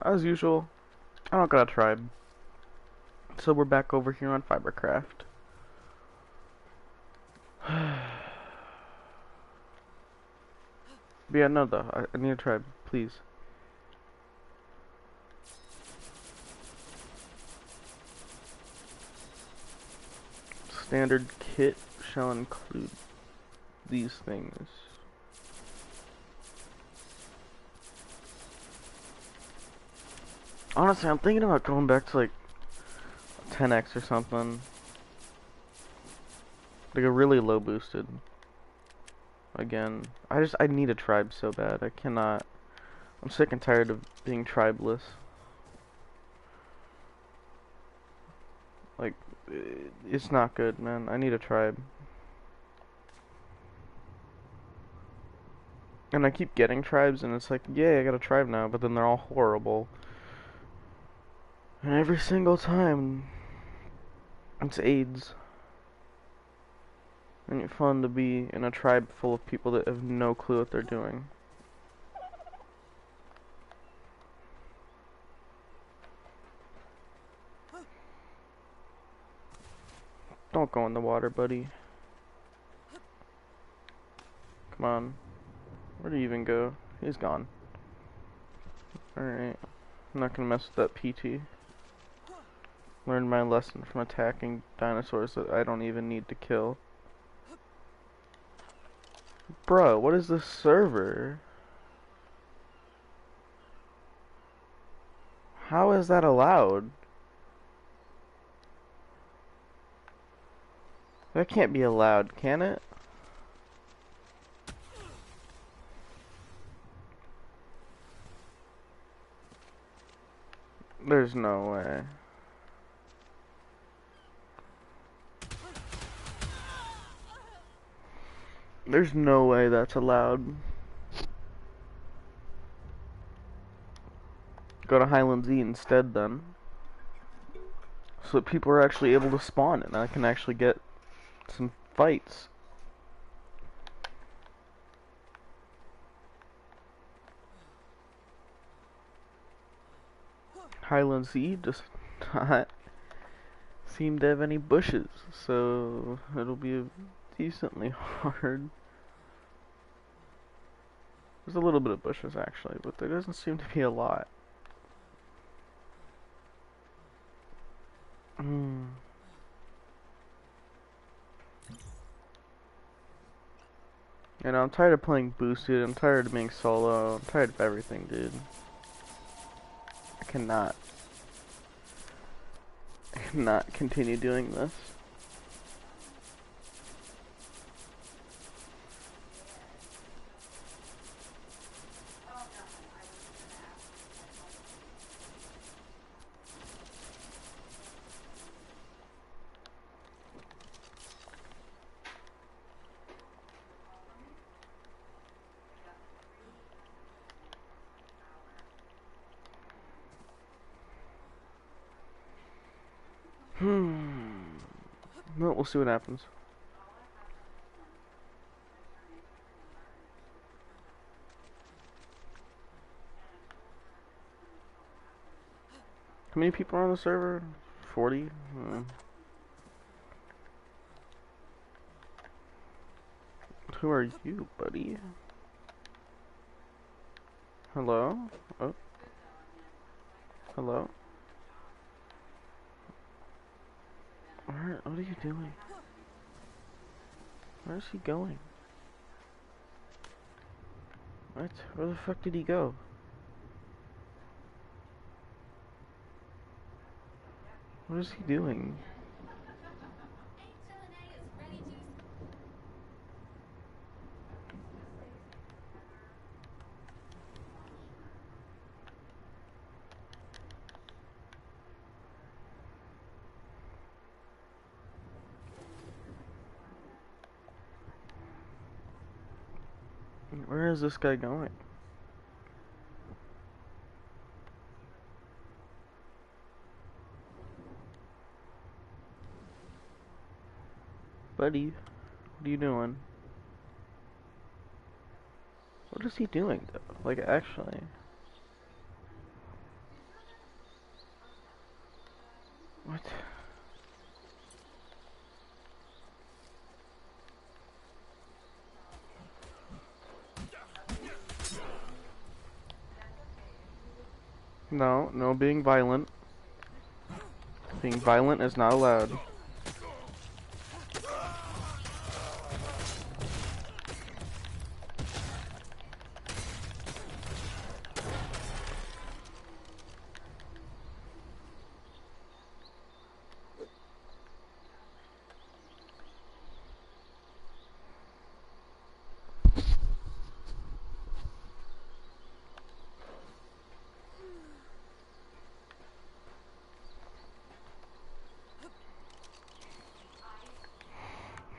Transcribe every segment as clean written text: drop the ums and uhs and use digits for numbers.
As usual, I don't got a tribe. So we're back over here on Fibercraft. But yeah, no though, I need a tribe, please. Standard kit shall include these things. Honestly, I'm thinking about going back to like 10x or something. Like a really low boosted. Again. I need a tribe so bad. I cannot. I'm sick and tired of being tribeless. Like, it's not good, man. I need a tribe. And I keep getting tribes, and it's like, yay, I got a tribe now, but then they're all horrible. And every single time, it's AIDS. And it's fun to be in a tribe full of people that have no clue what they're doing. Don't go in the water, buddy. Come on. Where'd he even go? He's gone. Alright. I'm not gonna mess with that PT. Learned my lesson from attacking dinosaurs that I don't even need to kill. Bro, what is this server? How is that allowed? That can't be allowed, can it? There's no way. There's no way that's allowed. Go to Highland Z instead then. So that people are actually able to spawn and I can actually get some fights. Highland Z does not seem to have any bushes, so it'll be decently hard. There's a little bit of bushes actually, but there doesn't seem to be a lot. You know, I'm tired of playing boosted, I'm tired of being solo, I'm tired of everything, dude. I cannot continue doing this. Well, we'll see what happens. How many people are on the server? 40? Who are you, buddy? Hello? Oh. Hello? What are you doing? Where is he going? What? Where the fuck did he go? What is he doing? Where is this guy going? Buddy, what are you doing? What is he doing though? Like actually. No, no being violent. Being violent is not allowed.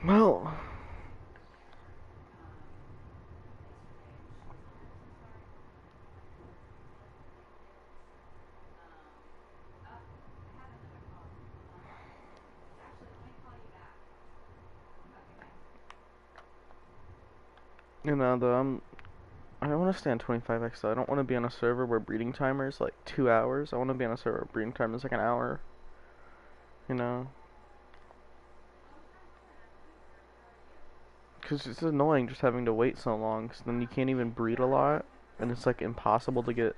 Well, you know, though, I want to stay on 25x though. I don't want to be on a server where breeding timer is like 2 hours. I want to be on a server where breeding time is like an hour. You know? Because it's annoying just having to wait so long, because then you can't even breed a lot, and it's like impossible to get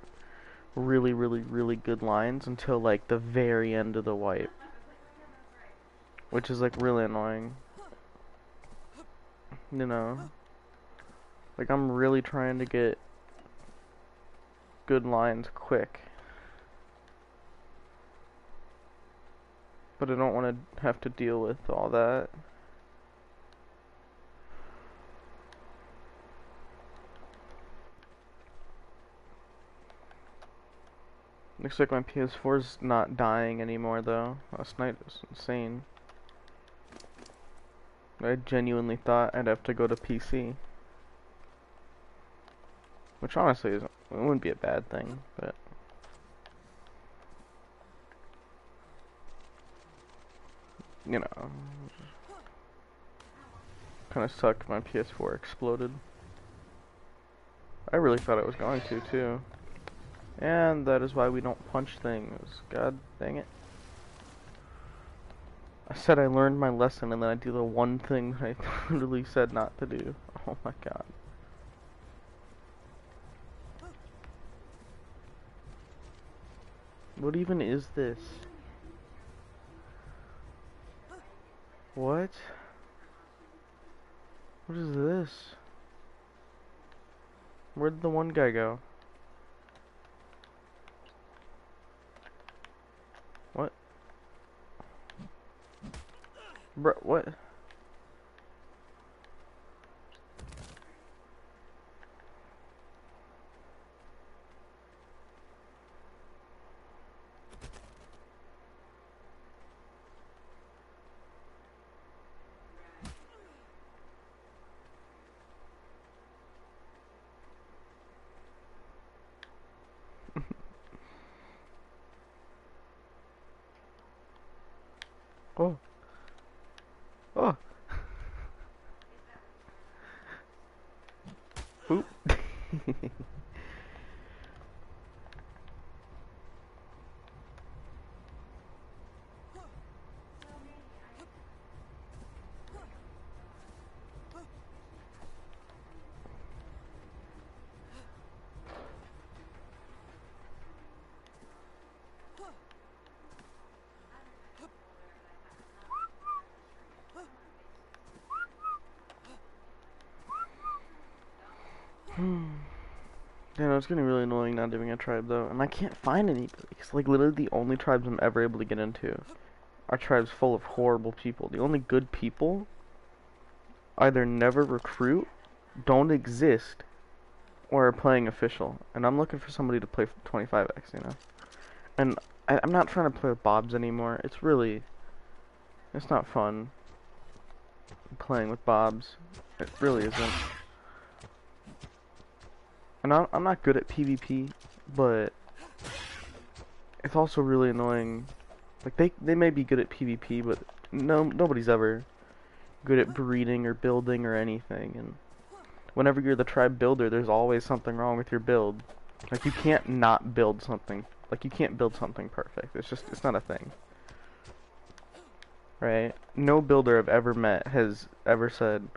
really, really, really good lines until like the very end of the wipe. Which is like really annoying. You know? Like I'm really trying to get good lines quick. But I don't want to have to deal with all that. Looks like my PS4's not dying anymore though. Last night was insane. I genuinely thought I'd have to go to PC. Which honestly it wouldn't be a bad thing, but you know, kinda sucked my PS4 exploded. I really thought it was going to too. And that is why we don't punch things. God dang it. I said I learned my lesson and then I do the one thing that I literally said not to do. Oh my god. What even is this? What? What is this? Where did the one guy go? What? Bro, what? Oh. Oh. Oop. Yeah, no, it's getting really annoying not doing a tribe though, and I can't find anybody. It's like literally the only tribes I'm ever able to get into are tribes full of horrible people. The only good people either never recruit, don't exist, or are playing official. And I'm looking for somebody to play 25x, you know. And I'm not trying to play with Bobs anymore. It's not fun playing with Bobs. It really isn't. And I'm not good at PvP, but it's also really annoying. Like they may be good at PvP, but nobody's ever good at breeding or building or anything. And whenever you're the tribe builder, there's always something wrong with your build. Like you can't not build something. Like you can't build something perfect. It's not a thing. Right? No builder I've ever met has ever said,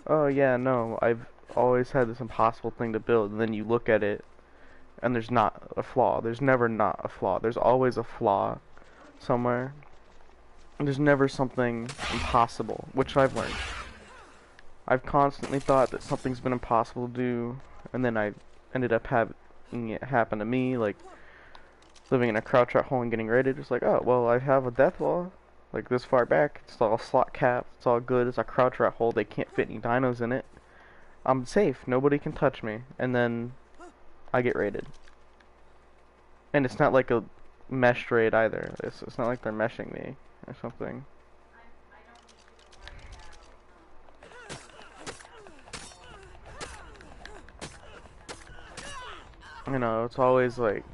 "Oh yeah, no, I've always had this impossible thing to build," and then you look at it and there's not a flaw. There's never not a flaw. There's always a flaw somewhere. There's never something impossible, which I've learned. I've constantly thought that something's been impossible to do, and then I ended up having it happen to me, like living in a crouch out hole and getting raided. It's like, oh, well, I have a death wall, like this far back. It's all slot capped. It's all good. It's a crouch rat hole. They can't fit any dinos in it. I'm safe. Nobody can touch me. And then I get raided. And it's not like a meshed raid either. It's not like they're meshing me or something. You know, it's always like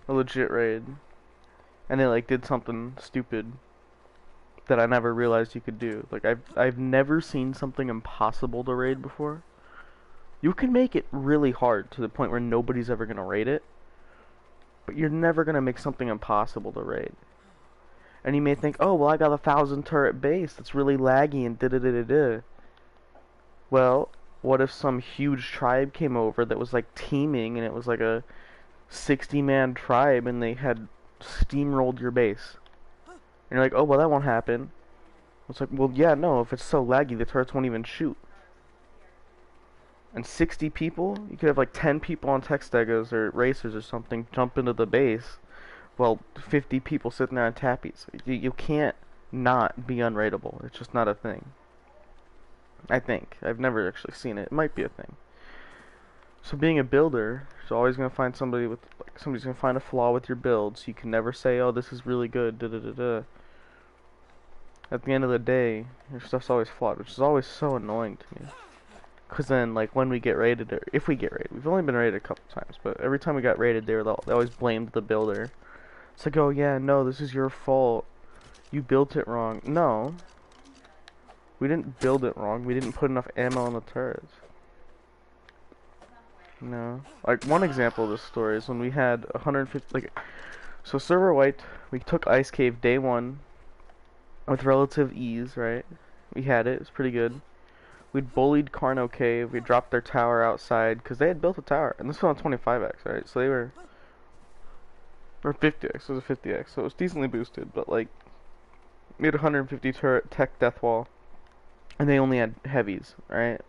a legit raid. And they like did something stupid that I never realized you could do. Like I've never seen something impossible to raid before. You can make it really hard to the point where nobody's ever gonna raid it, but you're never gonna make something impossible to raid. And you may think, oh well, I got a 1,000 turret base that's really laggy and da da da da da. Well, what if some huge tribe came over that was like teaming and it was like a 60-man tribe and they had steamrolled your base? And you're like, oh, well, that won't happen. It's like, well, yeah, no, if it's so laggy, the turrets won't even shoot. And 60 people? You could have like 10 people on tech stegos or racers or something jump into the base, while 50 people sitting there on tappies. You can't not be unraidable. It's just not a thing. I think. I've never actually seen it. It might be a thing. So being a builder, you're always going to find somebody with, like, somebody's going to find a flaw with your build, so you can never say, oh, this is really good, da da da da. At the end of the day, your stuff's always flawed, which is always so annoying to me. Because then, like, when we get raided, or if we get raided, we've only been raided a couple times, but every time we got raided, they always blamed the builder. It's like, oh yeah, no, this is your fault. You built it wrong. No. We didn't build it wrong. We didn't put enough ammo on the turrets. No. Like, one example of this story is when we had 150, like, so server wiped, we took Ice Cave day one with relative ease, right? We had it. It was pretty good. We'd bullied Carno Cave. We dropped their tower outside because they had built a tower, and this was on 25x, right? So they were, or 50x. It was a 50x, so it was decently boosted. But like, we had 150 turret tech death wall, and they only had heavies, right?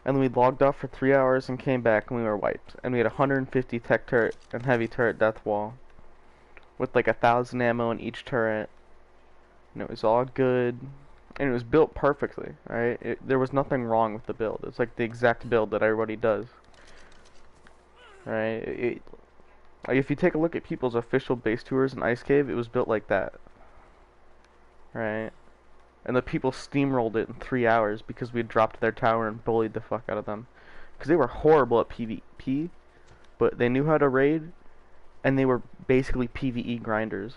And then we logged off for 3 hours and came back, and we were wiped. And we had 150 tech turret and heavy turret death wall, with like 1,000 ammo in each turret, and it was all good. And it was built perfectly, right? There was nothing wrong with the build. It's like the exact build that everybody does, right? Like if you take a look at people's official base tours in Ice Cave, it was built like that, right? And the people steamrolled it in 3 hours because we dropped their tower and bullied the fuck out of them. Because they were horrible at PvP, but they knew how to raid, and they were basically PvE grinders.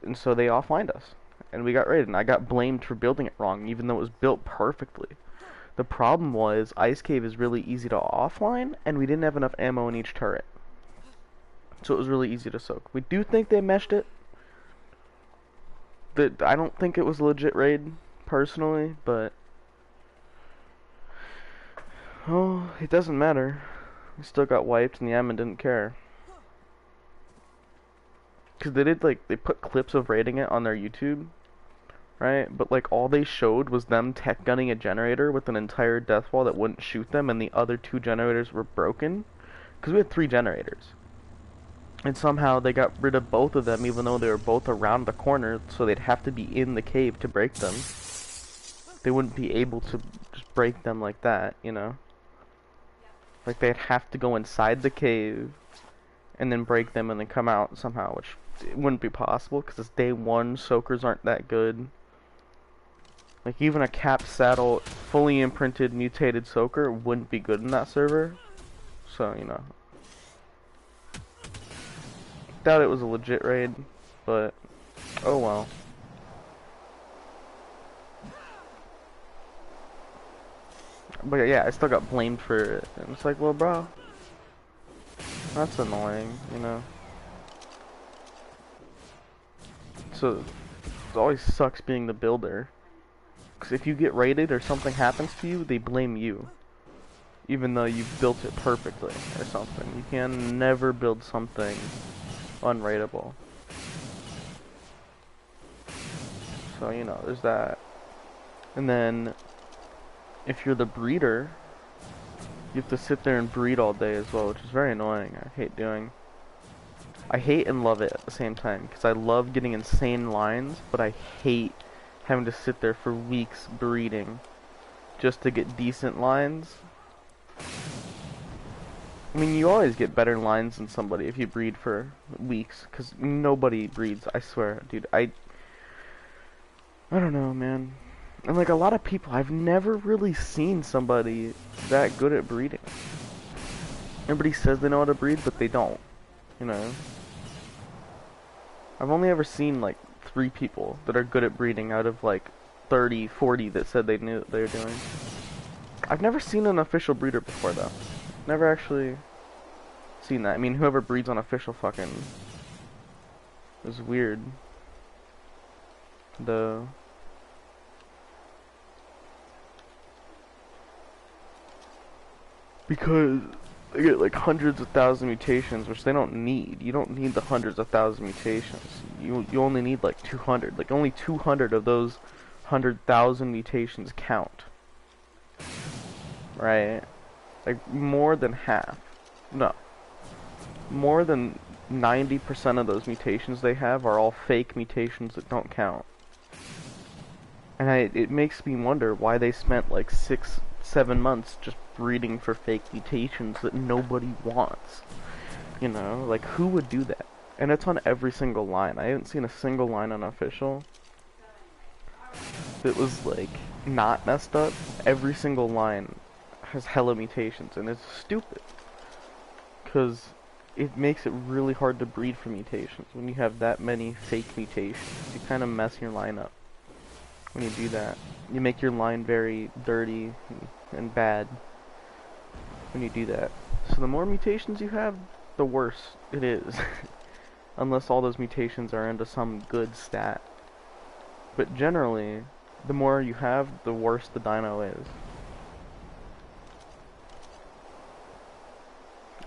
And so they offlined us. And we got raided, and I got blamed for building it wrong, even though it was built perfectly. The problem was, Ice Cave is really easy to offline, and we didn't have enough ammo in each turret. So it was really easy to soak. We do think they meshed it. I don't think it was a legit raid, personally, but... oh, it doesn't matter. We still got wiped, and the admin didn't care. Because they did, like, they put clips of raiding it on their YouTube, right? But like all they showed was them tech gunning a generator with an entire death wall that wouldn't shoot them, and the other 2 generators were broken. Because we had 3 generators. And somehow they got rid of both of them, even though they were both around the corner, so they'd have to be in the cave to break them. They wouldn't be able to just break them like that, you know? Like they'd have to go inside the cave and then break them and then come out somehow, which it wouldn't be possible because it's day 1, soakers aren't that good. Like even a cap saddle, fully imprinted, mutated soaker wouldn't be good in that server. So, you know. Doubt it was a legit raid, but oh well. But yeah, I still got blamed for it. And it's like, well, bro, that's annoying, you know. So it always sucks being the builder. Because if you get raided or something happens to you, they blame you. even though you built it perfectly or something. You can never build something unrateable. So, you know, there's that. And then, if you're the breeder, you have to sit there and breed all day as well, which is very annoying. I hate doing. I hate and love it at the same time, because I love getting insane lines, but I hate having to sit there for weeks breeding just to get decent lines. I mean, you always get better lines than somebody if you breed for weeks, because nobody breeds, I swear, dude. I don't know, man. And like a lot of people, I've never really seen somebody that good at breeding. Everybody says they know how to breed, but they don't, you know. I've only ever seen like 3 people that are good at breeding out of like 30, 40 that said they knew what they were doing. I've never seen an official breeder before though. Never actually seen that. I mean, whoever breeds on official fucking is weird. Though. Because they get like hundreds of thousands mutations, which they don't need. You don't need the hundreds of thousands mutations. You only need like 200. Like only 200 of those 100,000 mutations count. Right? Like more than half. No. More than 90% of those mutations they have are all fake mutations that don't count. And it makes me wonder why they spent like 6-7 months just breeding for fake mutations that nobody wants. You know, like who would do that? And it's on every single line. I haven't seen a single line on official that was like not messed up. Every single line has hella mutations, and it's stupid. Cause it makes it really hard to breed for mutations when you have that many fake mutations. You kind of mess your line up when you do that. You make your line very dirty and bad when you do that. So the more mutations you have, the worse it is. Unless all those mutations are into some good stat. But generally, the more you have, the worse the dino is.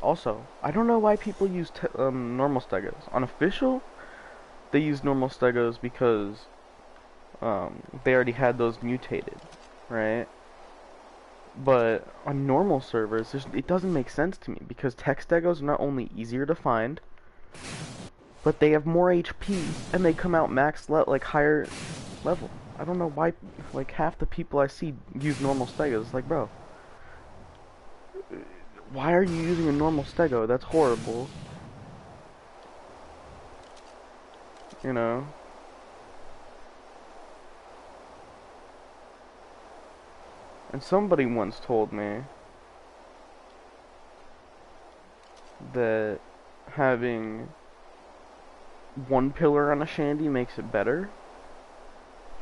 Also, I don't know why people use normal stegos. On official, they use normal stegos because they already had those mutated, right? But on normal servers, it doesn't make sense to me because tech stegos are not only easier to find, but they have more HP and they come out max like higher level. I don't know why like half the people I see use normal stegos. It's like, bro, why are you using a normal stego? That's horrible. You know? And somebody once told me that having one pillar on a shandy makes it better,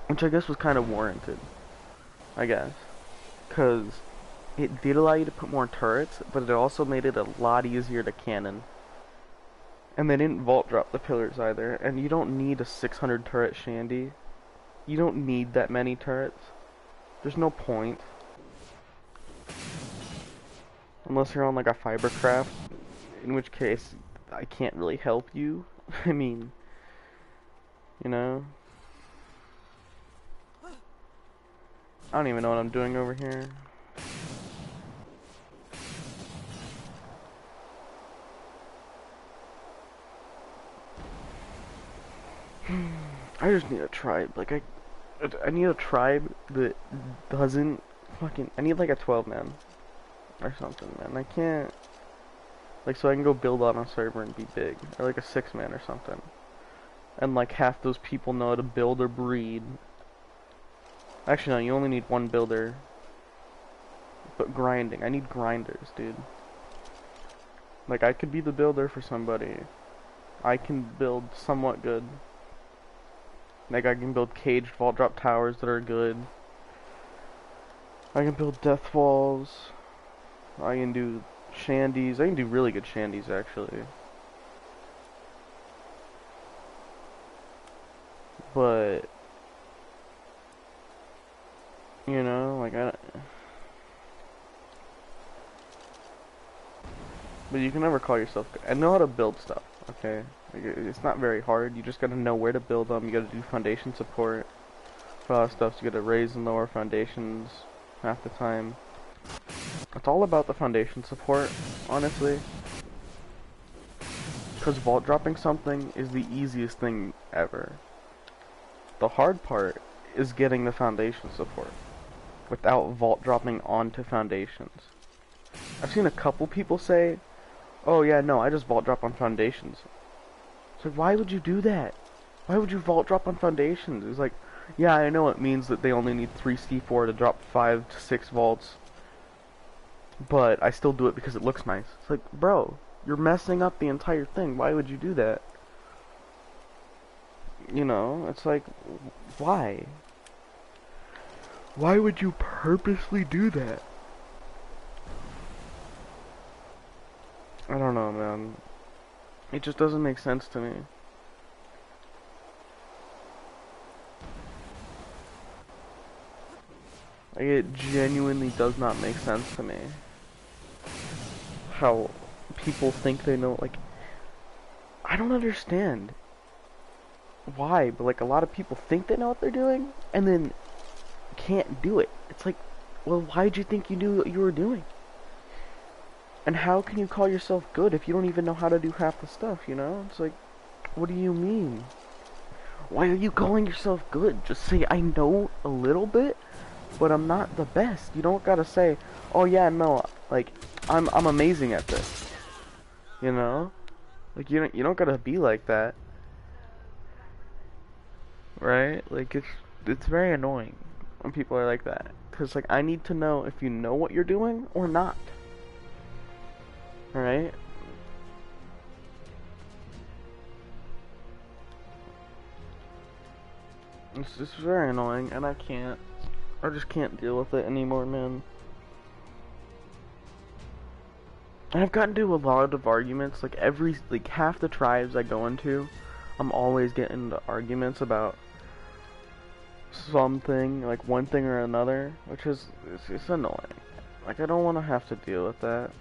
which I guess was kind of warranted, I guess, because it did allow you to put more turrets, but it also made it a lot easier to cannon. And they didn't vault drop the pillars either, and you don't need a 600 turret shandy. You don't need that many turrets. There's no point. Unless you're on like a fibercraft, in which case I can't really help you. I mean, you know? I don't even know what I'm doing over here. I just need a tribe. Like I need a tribe that doesn't fucking. I need like a 12-man or something, man. I can't. Like so I can go build on a server and be big, or like a 6-man or something. And like half those people know how to build or breed. Actually, no. You only need one builder. But grinding. I need grinders, dude. Like I could be the builder for somebody. I can build somewhat good. Like I can build caged vault drop towers that are good. I can build death walls. I can do shandies. I can do really good shandies actually. But you know, like But you can never call yourself good. I know how to build stuff, okay? Like, it's not very hard. You just gotta know where to build them. You gotta do foundation support for a lot of stuff. So you gotta raise and lower foundations half the time. It's all about the foundation support, honestly. Because vault dropping something is the easiest thing ever. The hard part is getting the foundation support without vault dropping onto foundations. I've seen a couple people say, oh yeah, no, I just vault drop on foundations. It's like, why would you do that? Why would you vault drop on foundations? It's like, yeah, I know it means that they only need 3 C4 to drop 5 to 6 vaults, but I still do it because it looks nice. It's like, bro, you're messing up the entire thing. Why would you do that? You know, it's like, why? Why would you purposely do that? I don't know, man. It just doesn't make sense to me. Like, it genuinely does not make sense to me. How people think they know, like, I don't understand why, but like a lot of people think they know what they're doing and then can't do it. It's like, well, why'd you think you knew what you were doing? And how can you call yourself good if you don't even know how to do half the stuff, you know? It's like, what do you mean? Why are you calling yourself good? Just say, I know a little bit, but I'm not the best. You don't gotta say, oh yeah, no, like, I'm amazing at this. You know? Like, you don't gotta be like that. Right? Like, it's very annoying when people are like that. Because, like, I need to know if you know what you're doing or not. Right? It's just very annoying, and I just can't deal with it anymore, man. And I've gotten into a lot of arguments, like half the tribes I go into, I'm always getting into arguments about something, like one thing or another, which is, it's annoying. Like, I don't want to have to deal with that.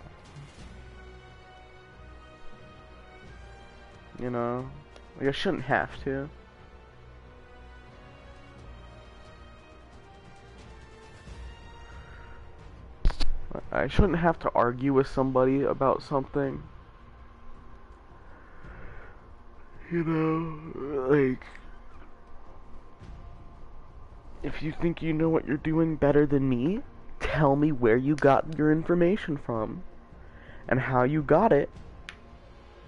You know? Like, I shouldn't have to. I shouldn't have to argue with somebody about something. You know, like, if you think you know what you're doing better than me, tell me where you got your information from and how you got it,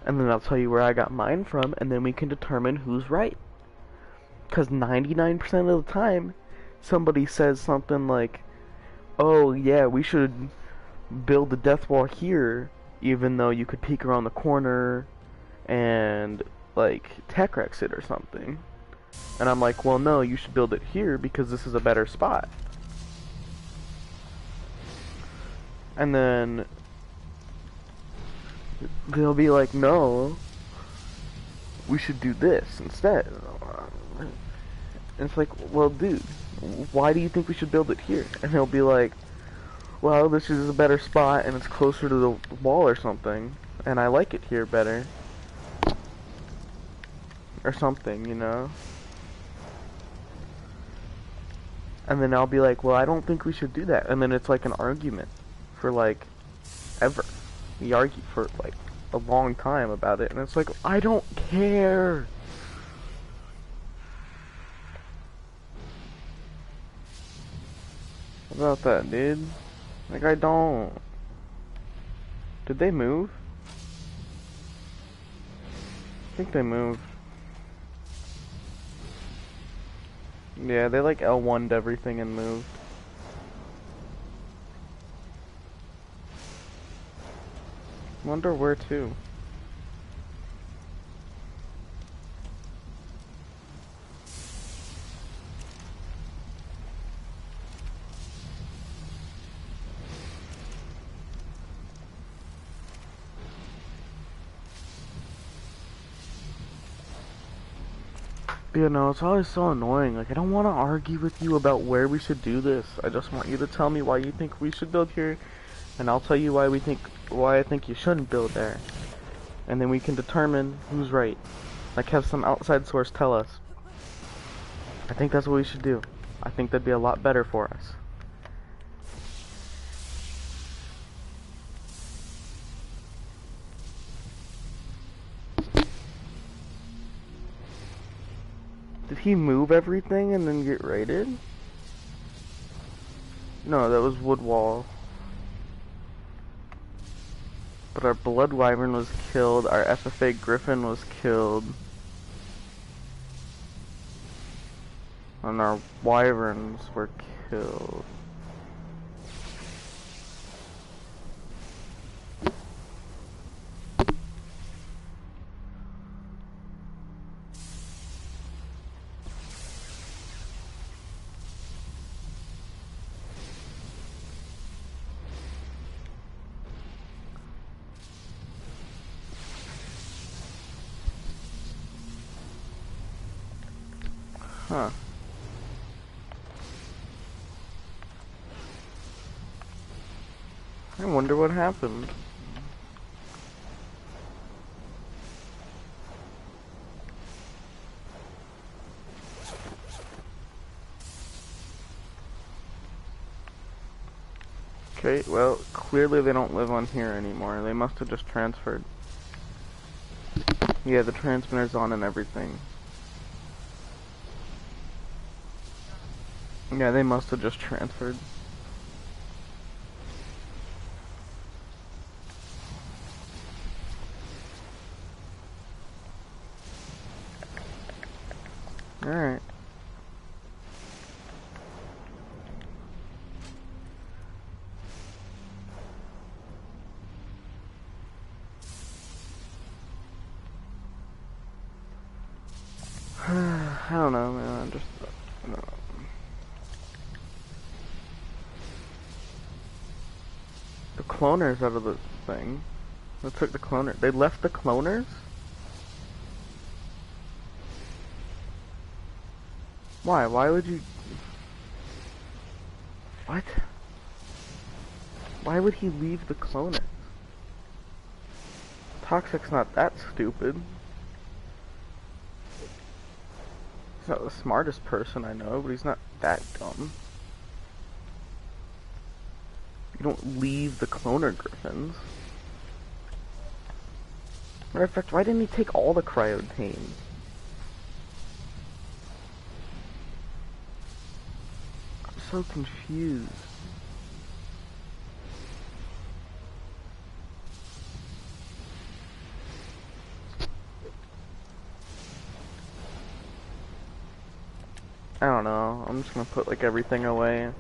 and then I'll tell you where I got mine from, and then we can determine who's right. Because 99% of the time, somebody says something like, oh yeah, we should build the death wall here, even though you could peek around the corner and like tech rex it or something. And I'm like, well, no, you should build it here because this is a better spot. And then they'll be like, no, we should do this instead. And it's like, well, dude, why do you think we should build it here? And they'll be like, well, this is a better spot and it's closer to the wall or something, and I like it here better. Or something, you know? And then I'll be like, well, I don't think we should do that. And then it's like an argument for like ever. We argue for like a long time about it, and it's like, I don't care. What about that, dude? Like, I don't. Did they move? I think they moved. Yeah, they like L1'd everything and moved. Wonder where to. You know, it's always so annoying. Like, I don't want to argue with you about where we should do this. I just want you to tell me why you think we should build here, And I'll tell you why I think you shouldn't build there. And then we can determine who's right. Like have some outside source tell us. I think that's what we should do. I think that'd be a lot better for us. Did he move everything and then get raided? No, that was Woodwall. But our Blood Wyvern was killed, our FFA Griffin was killed. And our Wyverns were killed. Huh. I wonder what happened. Okay, well, clearly they don't live on here anymore. They must have just transferred. Yeah, the transmitter's on and everything. Yeah, they must have just transferred. Alright. I don't know, man. I just... No. The cloners out of the thing. They took the cloner. They left the cloners? Why? Why would you... What? Why would he leave the cloners? Toxic's not that stupid. He's not the smartest person I know, but he's not that dumb. You don't leave the cloner griffins. Matter of fact, why didn't he take all the cryotane? I'm so confused. I don't know. I'm just gonna put like everything away.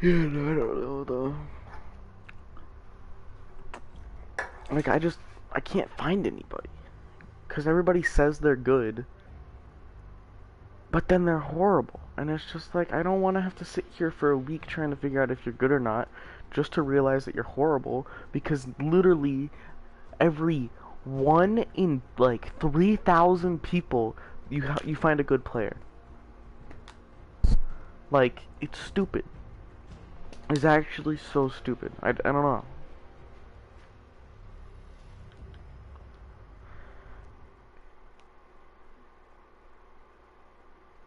Yeah, no, I don't know though. Like, I just I can't find anybody. Because everybody says they're good, but then they're horrible. And it's just like, I don't want to have to sit here for a week trying to figure out if you're good or not, just to realize that you're horrible, because literally every 1 in like 3,000 people, you find a good player. Like, it's stupid. It's actually so stupid. I don't know.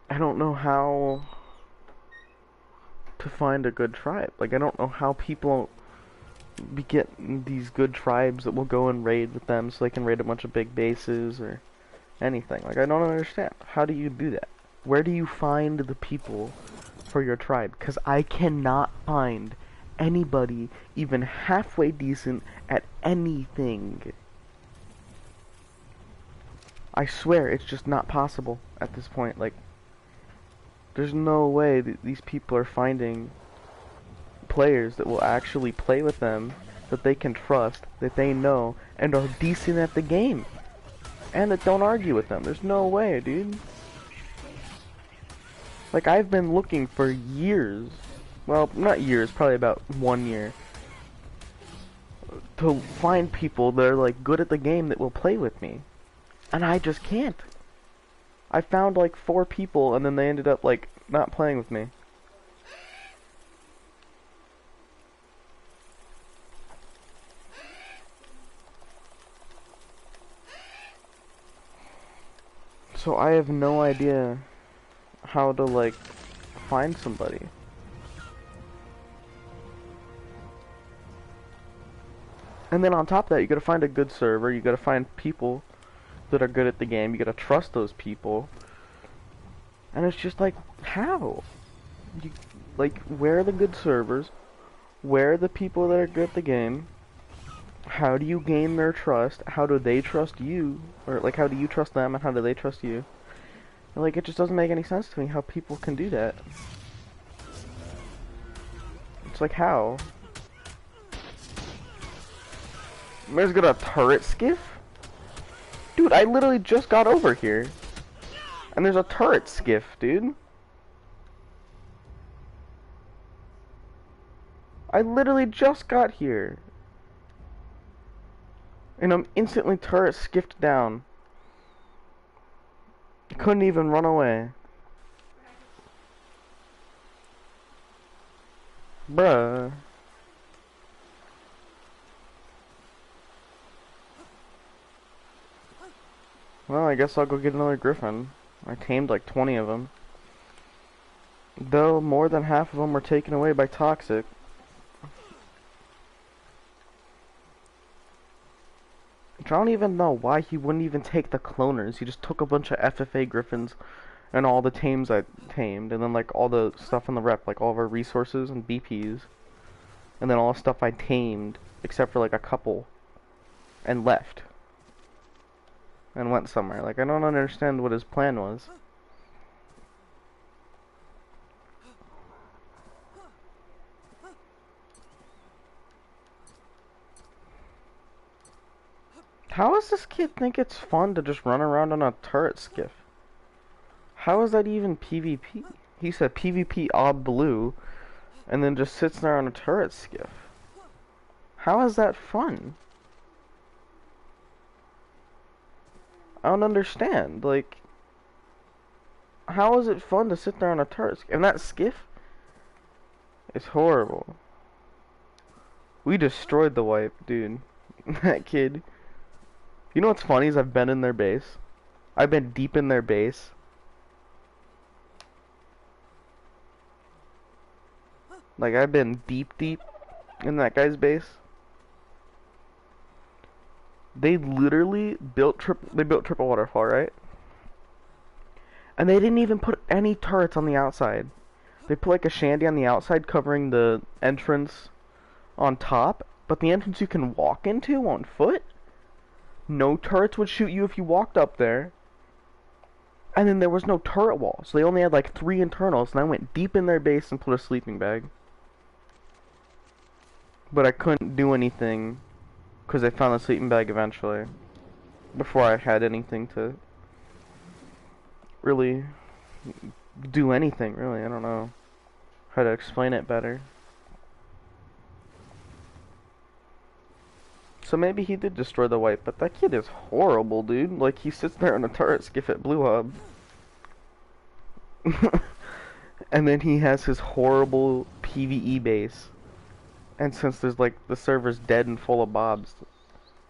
I don't know how to find a good tribe. Like, I don't know how people get these good tribes that will go and raid with them so they can raid a bunch of big bases or anything. Like, I don't understand. How do you do that? Where do you find the people for your tribe? Because I cannot find anybody even halfway decent at anything. I swear, it's just not possible at this point. Like, there's no way that these people are finding players that will actually play with them, that they can trust, that they know, and are decent at the game. And that don't argue with them. There's no way, dude. Like, I've been looking for years. Well, not years, probably about 1 year. To find people that are, like, good at the game that will play with me. And I just can't. I found like 4 people and then they ended up like not playing with me. So I have no idea how to like find somebody. And then on top of that, you gotta find a good server, you gotta find people that are good at the game, you gotta trust those people. And it's just like, how? Like, where are the good servers? Where are the people that are good at the game? How do you gain their trust? How do they trust you? Or, like, how do you trust them and how do they trust you? And, like, it just doesn't make any sense to me how people can do that. It's like, how? There's got a turret skiff? Dude, I literally just got over here. And there's a turret skiff, dude. I literally just got here. And I'm instantly turret skiffed down. I couldn't even run away. Bruh. Well, I guess I'll go get another griffin. I tamed like 20 of them. Though more than half of them were taken away by toxic. Which I don't even know why he wouldn't even take the cloners. He just took a bunch of FFA griffins and all the tames I tamed, and then like all the stuff in the rep, like all of our resources and BPs, and then all the stuff I tamed, except for like a couple, and left. And went somewhere. Like, I don't understand what his plan was. How does this kid think it's fun to just run around on a turret skiff? How is that even PvP? He said PvP ob blue, and then just sits there on a turret skiff. How is that fun? I don't understand. Like, how is it fun to sit there on a turret skiff? And that skiff is horrible. We destroyed the wipe, dude. That kid. You know what's funny is I've been in their base. I've been deep in their base. Like, I've been deep in that guy's base. They literally built triple waterfall, right? And they didn't even put any turrets on the outside. They put like a shanty on the outside covering the entrance on top, but the entrance you can walk into on foot, no turrets would shoot you if you walked up there. And then there was no turret wall, so they only had like 3 internals, and I went deep in their base and put a sleeping bag. But I couldn't do anything Because they found the sleeping bag eventually. Before I had anything to really do anything, really. I don't know how to explain it better. So maybe he did destroy the wipe, but that kid is horrible, dude. Like, he sits there in a turret skiff at Blue Hub. And then he has his horrible PvE base. And since there's like, the server's dead and full of bobs,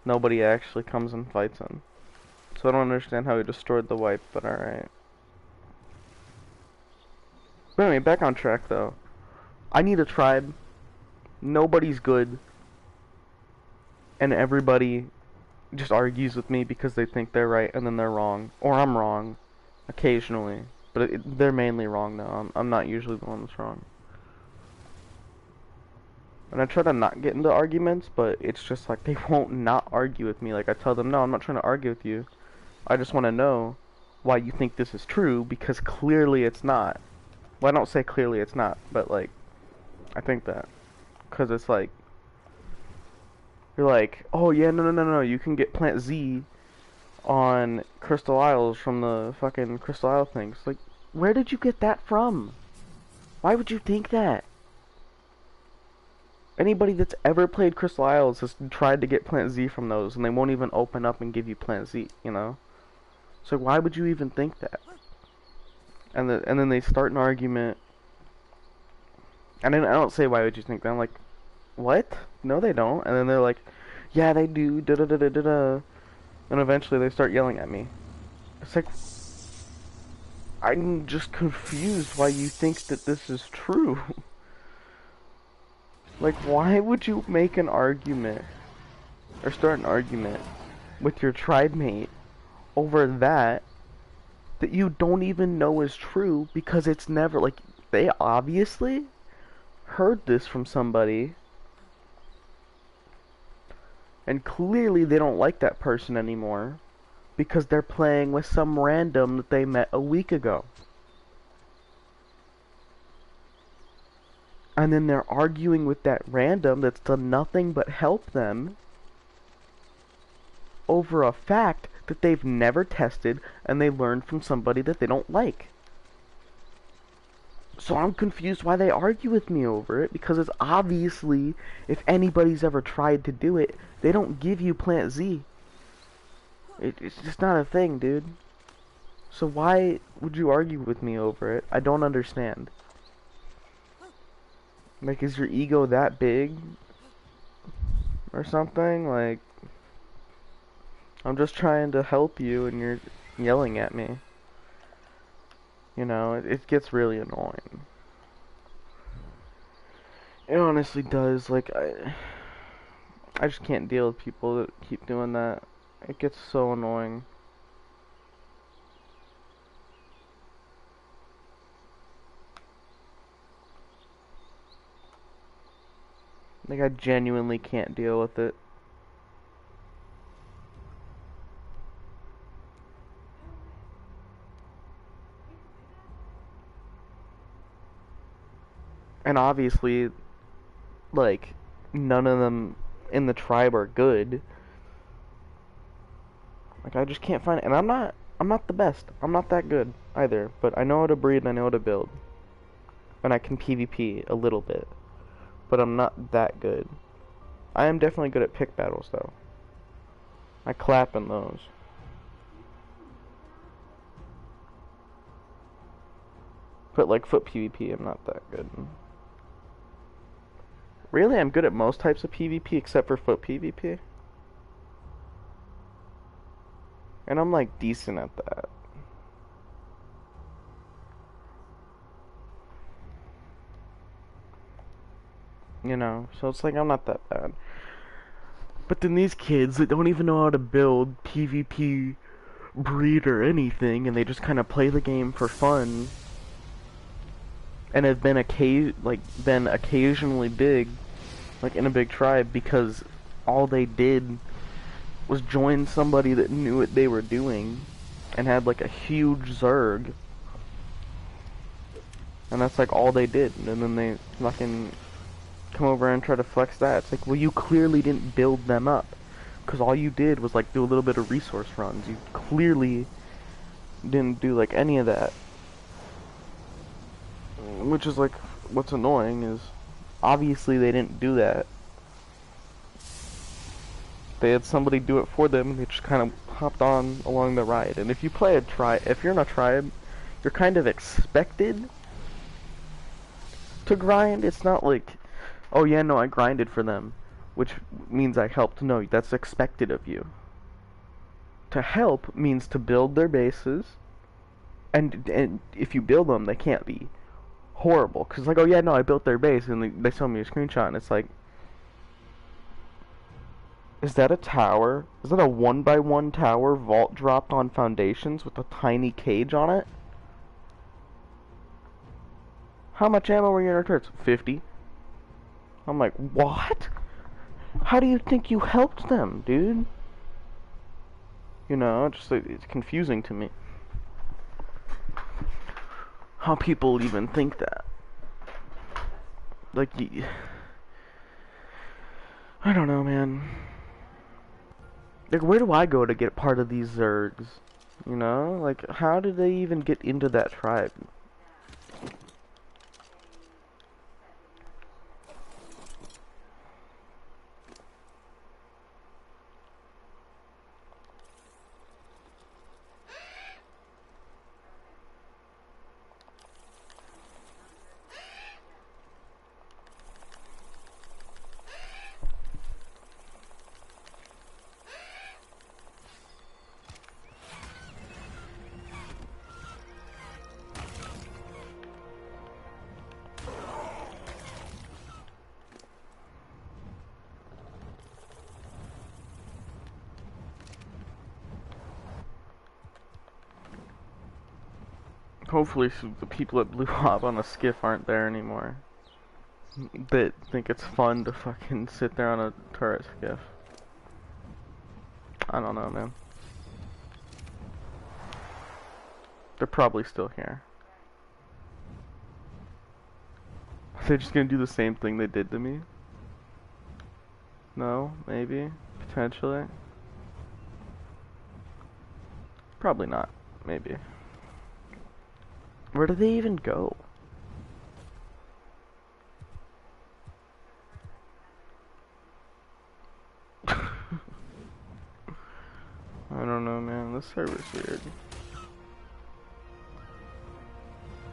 nobody actually comes and fights him. So I don't understand how he destroyed the wipe, but alright. But anyway, back on track though. I need a tribe. Nobody's good. And everybody just argues with me because they think they're right and then they're wrong. Or I'm wrong. Occasionally. But they're mainly wrong now. I'm not usually the one that's wrong. And I try to not get into arguments, but it's just like they won't not argue with me. Like I tell them, no, I'm not trying to argue with you. I just want to know why you think this is true, because clearly it's not. Well, I don't say clearly it's not, but like, I think that. Because it's like, you're like, oh yeah, no, you can get plant Z on Crystal Isles from the fucking Crystal Isle things. Like, where did you get that from? Why would you think that? Anybody that's ever played Crystal Isles has tried to get plant Z from those, and they won't even open up and give you plant Z, you know? So why would you even think that? And then they start an argument. And then I don't say, why would you think that? I'm like, what? No, they don't. And then they're like, yeah, they do. Da da da da da da. And eventually they start yelling at me. It's like, I'm just confused why you think that this is true. Like, why would you make an argument or start an argument with your tribe mate over that you don't even know is true, because it's never, like, they obviously heard this from somebody and clearly they don't like that person anymore because they're playing with some random that they met a week ago. And then they're arguing with that random that's done nothing but help them over a fact that they've never tested and they learned from somebody that they don't like. So I'm confused why they argue with me over it, because it's obviously, if anybody's ever tried to do it, they don't give you plant Z. It's just not a thing, dude. So why would you argue with me over it? I don't understand. Like, is your ego that big? Or something? Like, I'm just trying to help you and you're yelling at me. You know, it gets really annoying. It honestly does. Like, I just can't deal with people that keep doing that. It gets so annoying. Like, I genuinely can't deal with it. And obviously, like, none of them in the tribe are good. Like, I just can't find it. And I'm not the best. I'm not that good either. But I know how to breed and I know how to build. And I can PvP a little bit. But I'm not that good. I am definitely good at pick battles, though. I clap in those. But, like, foot PvP, I'm not that good. Really, I'm good at most types of PvP except for foot PvP. And I'm, like, decent at that. You know, so it's like, I'm not that bad. But then these kids that don't even know how to build PvP, breed, or anything, and they just kind of play the game for fun, and have been occasionally big, like in a big tribe, because all they did was join somebody that knew what they were doing, and had like a huge Zerg, and that's like all they did, and then they fucking come over and try to flex that. It's like, well, you clearly didn't build them up. because all you did was like do a little bit of resource runs. You clearly didn't do like any of that, which is like what's annoying is obviously they didn't do that. They had somebody do it for them, and they just kind of hopped on along the ride. And if you play a tribe, if you're in a tribe, you're kind of expected to grind. It's not like, oh yeah, no, I grinded for them, which means I helped. No, that's expected of you. To help means to build their bases, and if you build them, they can't be horrible. Cause like, oh yeah, no, I built their base, and they show me a screenshot, and it's like, is that a tower? Is that a 1x1 tower vault dropped on foundations with a tiny cage on it? How much ammo were you in our turrets? 50. I'm like, what? How do you think you helped them, dude? You know, just it's confusing to me. How people even think that. Like, I don't know, man. Like, where do I go to get part of these Zergs? You know? Like, how did they even get into that tribe? Hopefully the people that blew up on the skiff aren't there anymore. That think it's fun to fucking sit there on a turret skiff. I don't know, man. They're probably still here. They're just gonna do the same thing they did to me? No? Maybe? Potentially? Probably not. Maybe. Where do they even go? I don't know, man. This server's weird.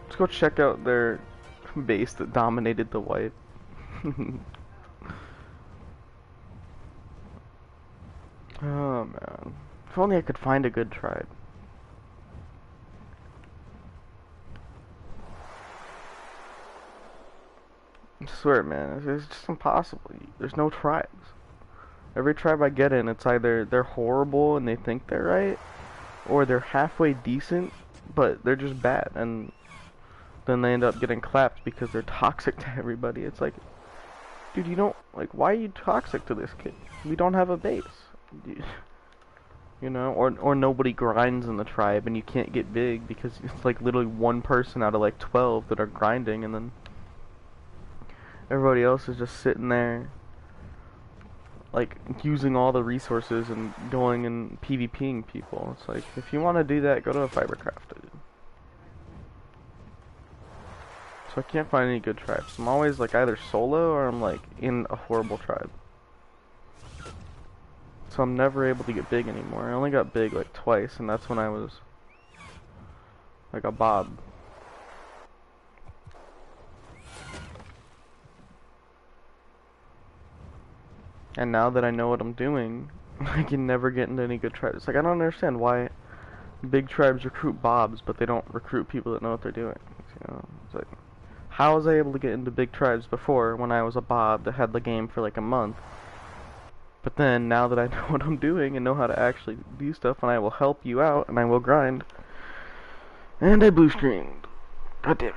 Let's go check out their base that dominated the wipe. Oh, man. If only I could find a good tribe. I swear, man, it's just impossible. There's no tribes. Every tribe I get in, it's either they're horrible and they think they're right, or they're halfway decent, but they're just bad, and then they end up getting clapped because they're toxic to everybody. It's like, dude, you don't, like, why are you toxic to this kid? We don't have a base. You know, or nobody grinds in the tribe and you can't get big because it's like literally one person out of like 12 that are grinding, and then everybody else is just sitting there, like, using all the resources and going and PvPing people. It's like, if you want to do that, go to a fibercraft, dude. So I can't find any good tribes. I'm always like either solo or I'm like in a horrible tribe. So I'm never able to get big anymore. I only got big like twice, and that's when I was like a Bob. And now that I know what I'm doing, I can never get into any good tribes. It's like, I don't understand why big tribes recruit Bobs, but they don't recruit people that know what they're doing. You know, it's like, how was I able to get into big tribes before when I was a Bob that had the game for like a month? But then, now that I know what I'm doing and know how to actually do stuff, and I will help you out, and I will grind, and I blue screened. God damn it.